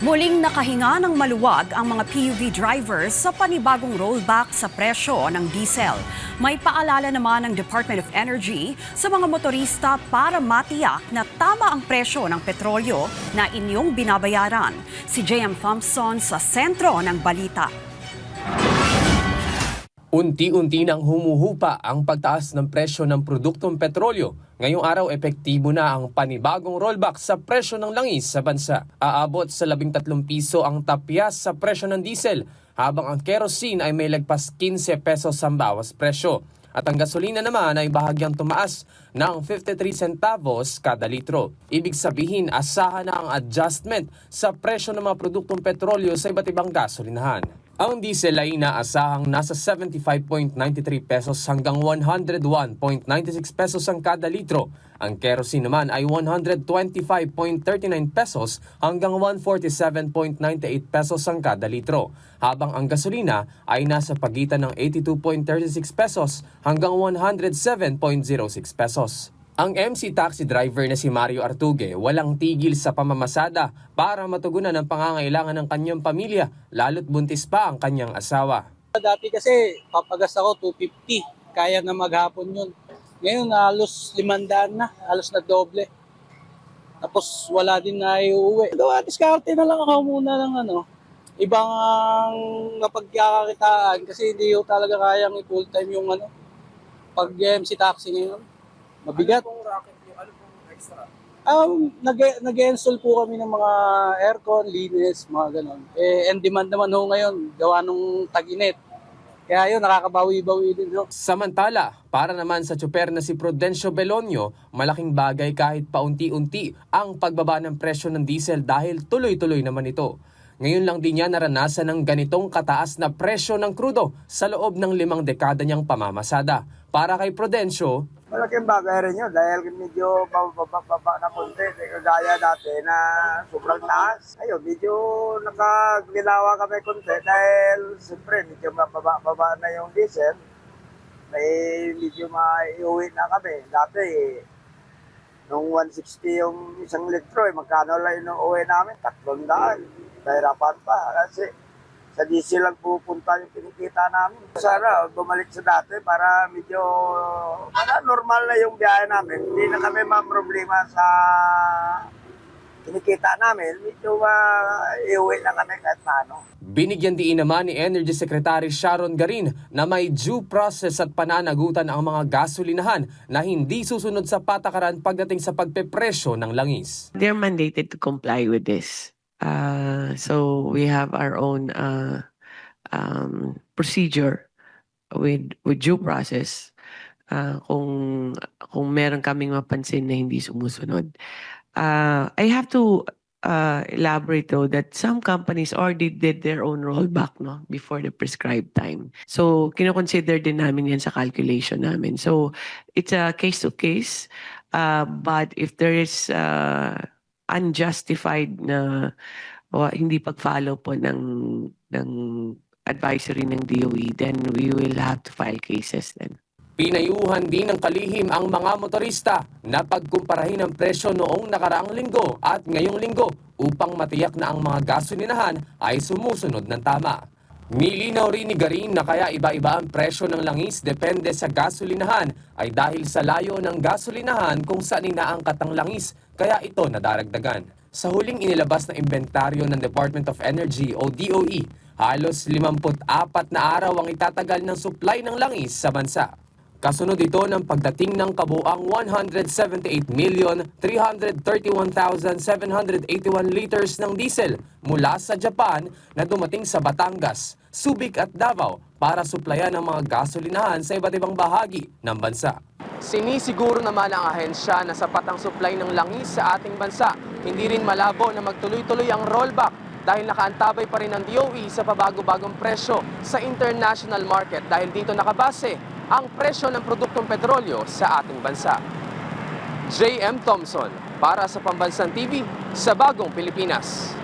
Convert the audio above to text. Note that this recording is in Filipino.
Muling nakahinga ng maluwag ang mga PUV drivers sa panibagong rollback sa presyo ng diesel. May paalala naman ng Department of Energy sa mga motorista para matiyak na tama ang presyo ng petrolyo na inyong binabayaran. Si J.M. Thompson sa sentro ng balita. Unti-unti nang humuhupa ang pagtaas ng presyo ng produktong petrolyo. Ngayong araw, epektibo na ang panibagong rollback sa presyo ng langis sa bansa. Aabot sa 13 piso ang tapyas sa presyo ng diesel, habang ang kerosene ay may lagpas 15 pesos ang bawas presyo. At ang gasolina naman ay bahagyang tumaas ng 53 centavos kada litro. Ibig sabihin, asahan na ang adjustment sa presyo ng mga produktong petrolyo sa iba't ibang gasolinahan. Ang diesel ay inaasahang nasa 75.93 pesos hanggang 101.96 pesos ang kada litro. Ang kerosene naman ay 125.39 pesos hanggang 147.98 pesos ang kada litro. Habang ang gasolina ay nasa pagitan ng 82.36 pesos hanggang 107.06 pesos. Ang MC taxi driver na si Mario Artugue walang tigil sa pamamasada para matugunan ang pangangailangan ng kanyang pamilya, lalo't buntis pa ang kanyang asawa. Dati kasi papagas ako 250, kaya na maghapon yun. Ngayon halos 500 na, halos na doble. Tapos wala din na iuwi. Diskarte na lang ako muna ng ibang napagkakakitaan kasi hindi ko talaga kayang i-full time yung pag MC taxi ngayon. Mabigat. Ano pong extra? Nag-install po kami ng mga aircon, linis, mga ganon. And demand naman ho ngayon, gawa nung tag-init. Kaya yun, nakakabawi-bawi din ho. Samantala, para naman sa tsuper na si Prudencio Belonio, malaking bagay kahit paunti-unti ang pagbaba ng presyo ng diesel dahil tuloy-tuloy naman ito. Ngayon lang din niya naranasan ng ganitong kataas na presyo ng krudo sa loob ng 5 dekada niyang pamamasada. Para kay Prudencio, Malaking bagay rin yun dahil medyo bababa na konti. Kagaya dati na sobrang taas. Ayun, medyo nakaginawa kami konti dahil siyempre medyo mababa na yung diesel. May medyo maiuwi na kami. Dati nung 160 yung isang litro, magkano lang inuuwi namin? 300. Nahirapan pa kasi sa diesel lang pupunta yung kinikita namin. Sana bumalik sa dati para medyo normal na yung biyahe namin. Hindi na kami problema sa kinikita namin. Medyo iuwi na kami kahit paano. binigyan diin naman ni Energy Secretary Sharon Garin na may due process at pananagutan ang mga gasolinahan na hindi susunod sa patakaran pagdating sa pagpepresyo ng langis. They're mandated to comply with this. So we have our own procedure with due process. Kung meron kaming mapansin na hindi sumusunod. I have to elaborate though that some companies already did their own rollback before the prescribed time. So kino-consider din namin yan sa calculation namin. So it's a case to case. But if there is unjustified na hindi pag-follow po ng advisory ng DOE, then we will have to file cases then. Pinayuhan din ng kalihim ang mga motorista na pagkumparahin ang presyo noong nakaraang linggo at ngayong linggo upang matiyak na ang mga gasolinahan ay sumusunod ng tama. Nilinaw rin ni Garin na kaya iba-iba ang presyo ng langis depende sa gasolinahan ay dahil sa layo ng gasolinahan kung saan inaangkat ang langis kaya ito nadaragdagan. Sa huling inilabas na inventaryo ng Department of Energy o DOE, halos 54 na araw ang itatagal ng supply ng langis sa bansa. Kasunod ito ng pagdating ng kabuang 178,331,781 liters ng diesel mula sa Japan na dumating sa Batangas, Subic at Davao para suplayan ang mga gasolinahan sa iba't ibang bahagi ng bansa. Sinisiguro naman ang ahensya na sapat ang supply ng langis sa ating bansa. Hindi rin malabo na magtuloy-tuloy ang rollback dahil nakaantabay pa rin ang DOE sa pabago-bagong presyo sa international market dahil dito nakabase ang presyo ng produktong petrolyo sa ating bansa. J.M. Thompson para sa Pambansang TV sa Bagong Pilipinas.